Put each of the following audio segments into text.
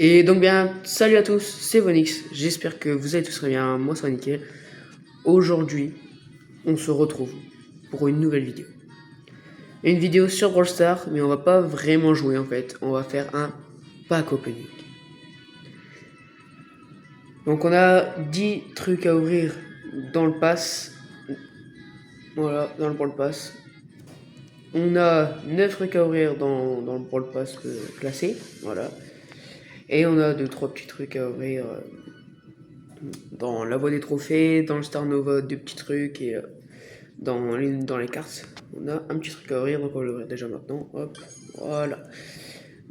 Et donc bien, salut à tous, c'est Vonix, j'espère que vous allez tous très bien, moi ça va nickel. Aujourd'hui, on se retrouve pour une nouvelle vidéo. Une vidéo sur Brawl Stars, mais on va pas vraiment jouer en fait, on va faire un pack opening. Donc on a 10 trucs à ouvrir dans le pass, voilà, dans le Brawl Pass. On a 9 trucs à ouvrir dans le Brawl Pass classé, voilà. Et on a 2-3 petits trucs à ouvrir dans la voie des trophées, dans le Star Nova, 2 petits trucs et dans les cartes. On a un petit truc à ouvrir, donc on va l'ouvrir déjà maintenant. Hop, voilà.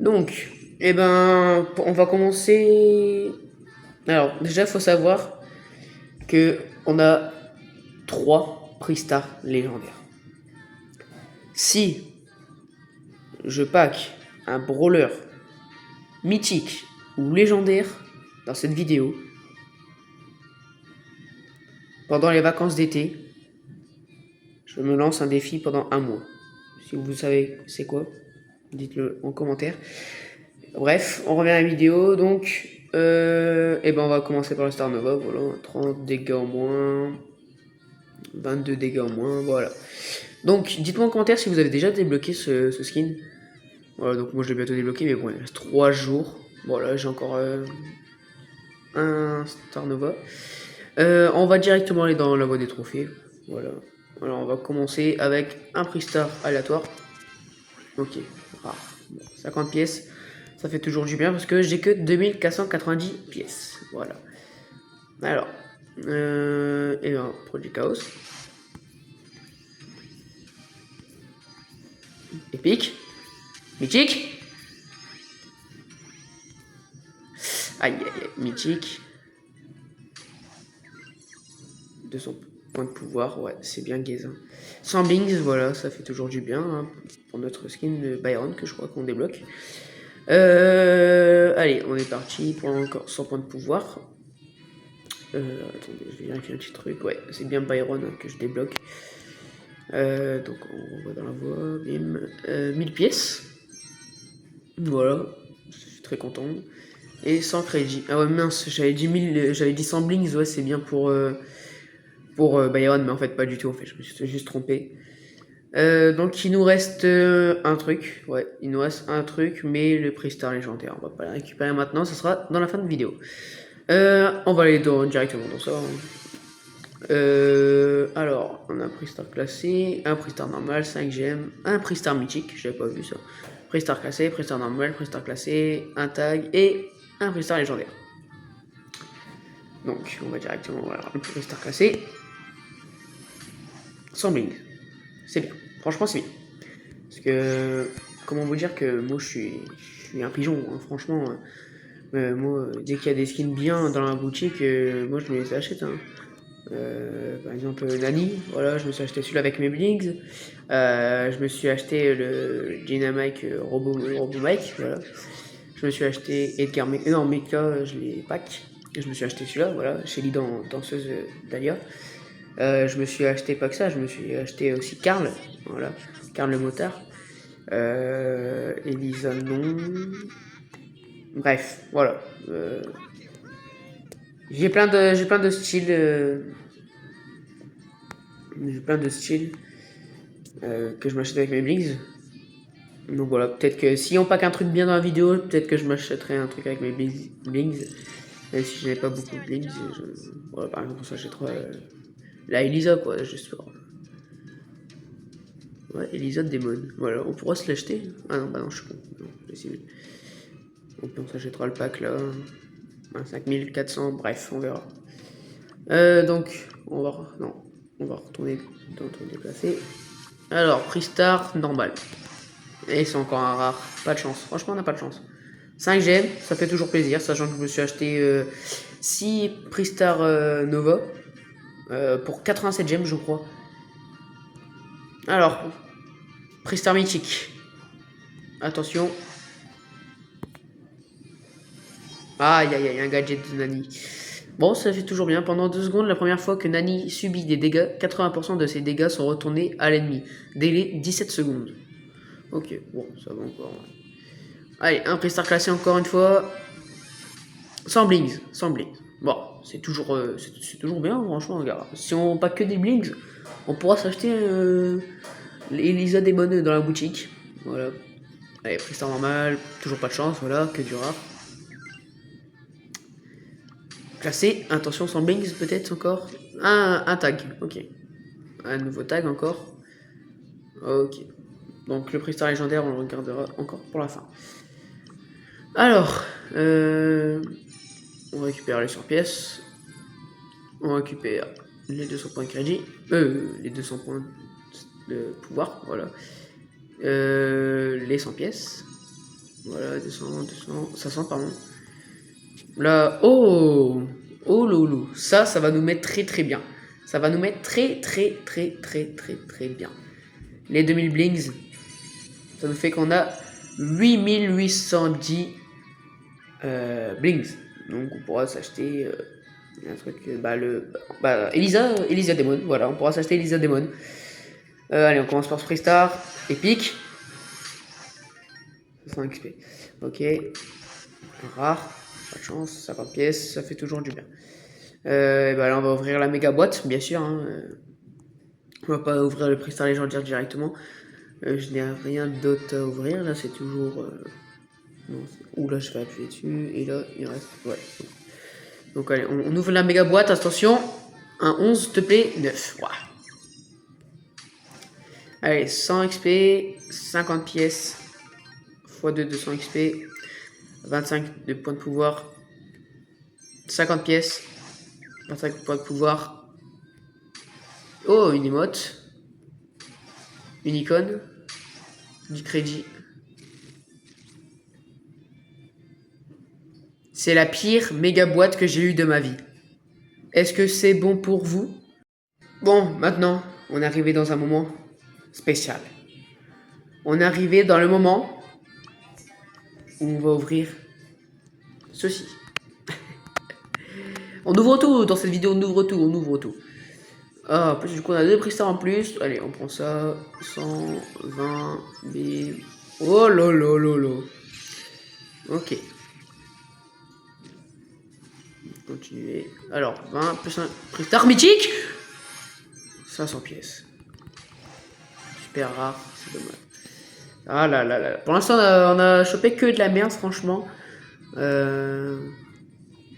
Donc, eh ben, on va commencer. Alors, déjà, il faut savoir que on a 3 prix Star légendaires. Si je pack un brawler mythique ou légendaire dans cette vidéo, pendant les vacances d'été, je me lance un défi pendant un mois. Si vous savez c'est quoi, dites-le en commentaire. Bref, on revient à la vidéo. Donc, et ben on va commencer par le Star Nova. Voilà, 30 dégâts en moins, 22 dégâts en moins. Voilà. Donc, dites-moi en commentaire si vous avez déjà débloqué ce skin. Voilà, donc moi je l'ai bientôt débloqué, mais bon, il reste 3 jours. Voilà, j'ai encore un Star Nova. On va directement aller dans la voie des trophées. Voilà. Alors on va commencer avec un prix Star aléatoire. Ok, rare. Bon, 50 pièces. Ça fait toujours du bien parce que j'ai que 2490 pièces. Voilà. Alors, et un produit chaos. Épique. Mythique. Aïe, aïe, aïe, mythique. 200 points de pouvoir, ouais, c'est bien gaze. Hein. 100 blings, voilà, ça fait toujours du bien hein, pour notre skin de Byron que je crois qu'on débloque. Allez, on est parti pour encore 100 points de pouvoir. Attendez, je vais vérifier un petit truc. Ouais, c'est bien Byron hein, que je débloque. Donc on voit dans la voie. Bim. 1000 pièces. Voilà, je suis très content. Et 100 crédits. Ah ouais, mince, j'avais dit 100 blings. Ouais, c'est bien pour Byron, mais en fait, pas du tout. En fait, je me suis juste trompé. Donc il nous reste un truc, ouais, il nous reste un truc, mais le prix Star légendaire, on va pas le récupérer maintenant, ça sera dans la fin de vidéo. On va aller directement dans ça. Hein. Alors, on a un prix Star classé, un prix Star normal, 5 gemmes, un prix Star mythique, j'avais pas vu ça. Prix Star classé, prix Star normal, prix Star classé, un tag et un prix Star légendaire. Donc, on va directement voir le prix Star classé. 100 bling. C'est bien, franchement c'est bien. Parce que, comment vous dire que moi je suis un pigeon, hein, franchement. Moi, dès qu'il y a des skins bien dans la boutique, moi je me les achète. Hein. Par exemple, Nani, voilà, je me suis acheté celui-là avec mes blings. Je me suis acheté le Dynamite Robo Mike, voilà. Je me suis acheté Edgar Meka, non, Meka, je l'ai pack. Je me suis acheté celui-là, voilà, chez Lee danseuse Dahlia. Je me suis acheté pas que ça, je me suis acheté aussi Karl, voilà, Karl le motard. Elisa non. Bref, voilà. J'ai plein de styles. J'ai plein de styles que je m'achète avec mes blings. Donc voilà, peut-être que si on pack un truc bien dans la vidéo, peut-être que je m'achèterai un truc avec mes blings. Même si je n'avais pas beaucoup de blings. Voilà, par exemple, on s'achètera la Elisa, quoi, j'espère. Ouais, Elisa de Démon. Voilà, on pourra se l'acheter. Ah non, bah non, je suis con. Non, on s'achètera le pack là. 5400, bref, on verra. Donc, on va retourner dans le déplacé. Alors, prix Star, normal. Et c'est encore un rare, pas de chance. Franchement, on n'a pas de chance. 5 gemmes, ça fait toujours plaisir, sachant que je me suis acheté 6 prix Star Nova pour 87 gemmes, je crois. Alors, prix Star mythique. Attention. Aïe aïe aïe, un gadget de Nani. Bon, ça fait toujours bien. Pendant 2 secondes, la première fois que Nani subit des dégâts, 80% de ses dégâts sont retournés à l'ennemi. Délai 17 secondes. Ok, bon, ça va encore. Allez, un prix Star classé encore une fois. Sans blings, sans blings. Bon, c'est toujours bien, franchement, regarde. Si on n'a pas que des blings, on pourra s'acheter Elisa Demon dans la boutique. Voilà. Allez, prestar normal, toujours pas de chance, voilà, que du rare. Classé, attention, sans blings peut-être encore. Un tag, ok. Un nouveau tag encore. Ok. Donc le prestar légendaire, on le regardera encore pour la fin. Alors, on récupère les 100 pièces. On récupère les 200 points de crédit. Les 200 points de pouvoir, voilà. Les 100 pièces. Voilà, 200, 500, pardon. Là, oh loulou. Ça va nous mettre très bien. Ça va nous mettre très bien. Les 2000 blings, ça nous fait qu'on a 8810 blings. Donc on pourra s'acheter un truc, Elisa Demon, voilà, on pourra s'acheter Elisa Demon. Allez, on commence par Freestar, épique. 5 XP. Ok. Rare, pas de chance, 50 pièces, ça fait toujours du bien. Là on va ouvrir la méga boîte, bien sûr. Hein. On va pas ouvrir le Freestar légendaire directement. Je n'ai rien d'autre à ouvrir, là c'est toujours... Non, ouh là je vais appuyer dessus, et là il reste... Ouais. Donc allez, on ouvre la méga boîte, attention. Un 11, s'il te plaît, 9. Wow. Allez, 100 XP, 50 pièces, x2, 200 XP, 25 de points de pouvoir, 50 pièces, 25 points de pouvoir. Oh, une émote, une icône, du crédit. C'est la pire méga boîte que j'ai eue de ma vie. Est-ce que c'est bon pour vous? Bon, maintenant, on est arrivé dans un moment spécial. On est arrivé dans le moment où on va ouvrir ceci. On ouvre tout dans cette vidéo, on ouvre tout. Ah, en plus, du coup, on a 2 prestars en plus. Allez, on prend ça. 120, bim. Oh lolo. Ok. Continuer. Alors, 20 plus un prestar mythique. 500 pièces. Super rare, c'est dommage. Ah là. Pour l'instant, on a chopé que de la merde, franchement.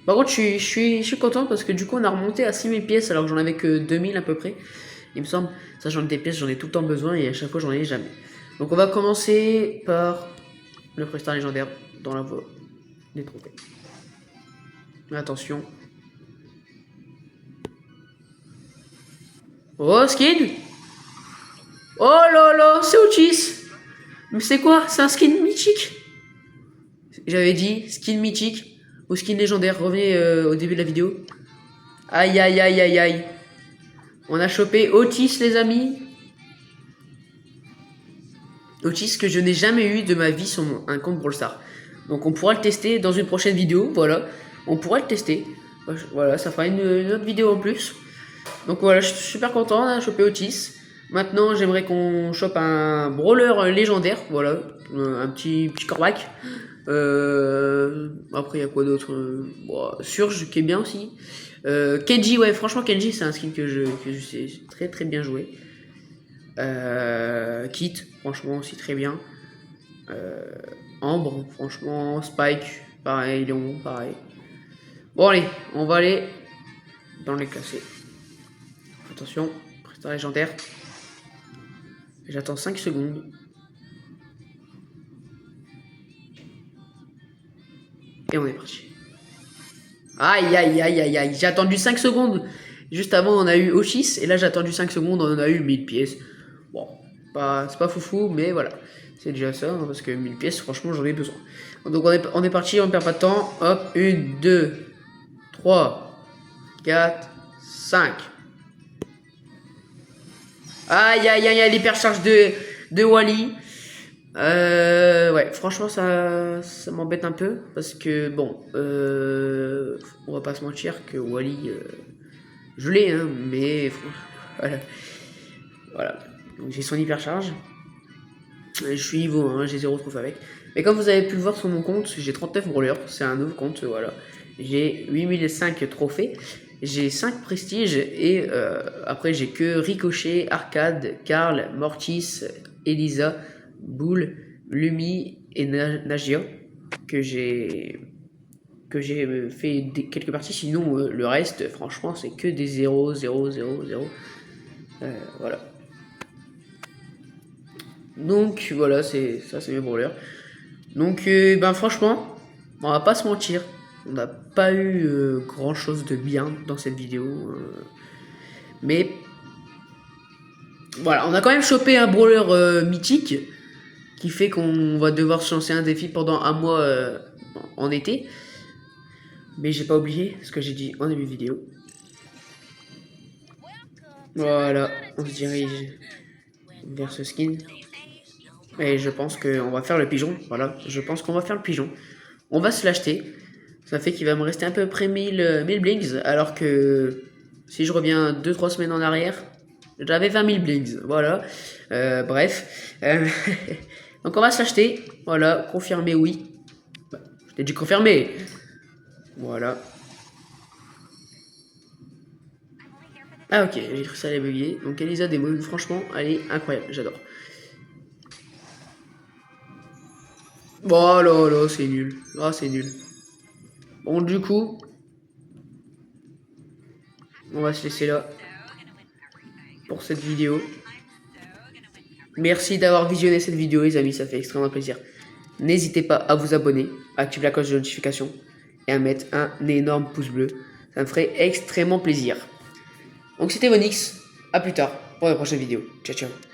Par contre, je suis content parce que du coup, on a remonté à 6000 pièces alors que j'en avais que 2000 à peu près. Il me semble, sachant que des pièces, j'en ai tout le temps besoin et à chaque fois, j'en ai jamais. Donc, on va commencer par le prestar légendaire dans la voie des trophées. Attention. Oh, skin! Oh là, c'est Otis! Mais c'est quoi? C'est un skin mythique? J'avais dit skin mythique ou skin légendaire. Revenez au début de la vidéo. Aïe. On a chopé Otis, les amis. Otis que je n'ai jamais eu de ma vie sur un compte Brawl Stars. Donc on pourra le tester dans une prochaine vidéo. Voilà. On pourra le tester. Voilà, ça fera une autre vidéo en plus. Donc voilà, je suis super content. On a chopé Otis. Maintenant, j'aimerais qu'on chope un brawler légendaire. Voilà. Un petit corbac. Après, il y a quoi d'autre? Surge qui est bien aussi. Kenji, ouais, franchement, Kenji, c'est un skin que je sais très bien jouer. Kit, franchement, aussi très bien. Ambre, franchement, Spike, pareil, Léon, pareil. Bon, allez, on va aller dans les classés. Attention, prestar légendaire. J'attends 5 secondes. Et on est parti. Aïe. J'ai attendu 5 secondes. Juste avant, on a eu Oshis. Et là, j'ai attendu 5 secondes. On a eu 1000 pièces. Bon, c'est pas foufou, mais voilà. C'est déjà ça. Hein, parce que 1000 pièces, franchement, j'en ai besoin. Donc, on est parti. On perd pas de temps. Hop, 1, 2, 3, 4, 5. Aïe, l'hypercharge de Wally. Ouais, franchement, ça m'embête un peu parce que bon, on va pas se mentir que Wally, je l'ai, hein, mais voilà. Donc j'ai son hypercharge. Je suis niveau 1, j'ai 0 trophée avec. Mais comme vous avez pu le voir sur mon compte, j'ai 39 brawlers, c'est un nouveau compte, voilà. j'ai 8005 trophées. J'ai 5 prestiges et après j'ai que Ricochet, Arcade, Karl, Mortis, Elisa, Bull, Lumi et Nagia que j'ai fait quelques parties. Sinon le reste franchement c'est que des 0, 0, 0, 0. Voilà. Donc voilà, c'est mes brawlers. Donc ben franchement, on va pas se mentir, on n'a pas eu grand chose de bien dans cette vidéo. Mais voilà, on a quand même chopé un brawler mythique qui fait qu'on va devoir se lancer un défi pendant un mois en été. Mais j'ai pas oublié ce que j'ai dit en début de vidéo. Voilà, on se dirige vers ce skin. Et je pense qu'on va faire le pigeon. Voilà, je pense qu'on va faire le pigeon. On va se l'acheter. Ça fait qu'il va me rester à peu près 1000 blings. Alors que si je reviens 2-3 semaines en arrière, j'avais 20 000 blings. Voilà. Bref. Donc on va se l'acheter. Voilà, confirmé oui. Bah, je t'ai dit confirmé. Voilà. Ah ok, j'ai cru que ça allait bugger. Donc Elisa Demon, franchement, elle est incroyable. J'adore. Oh là là, c'est nul. Ah, c'est nul. Bon, du coup, on va se laisser là pour cette vidéo. Merci d'avoir visionné cette vidéo, les amis, ça fait extrêmement plaisir. N'hésitez pas à vous abonner, à activer la cloche de notification et à mettre un énorme pouce bleu. Ça me ferait extrêmement plaisir. Donc c'était Vonix, à plus tard pour la prochaine vidéo. Ciao, ciao.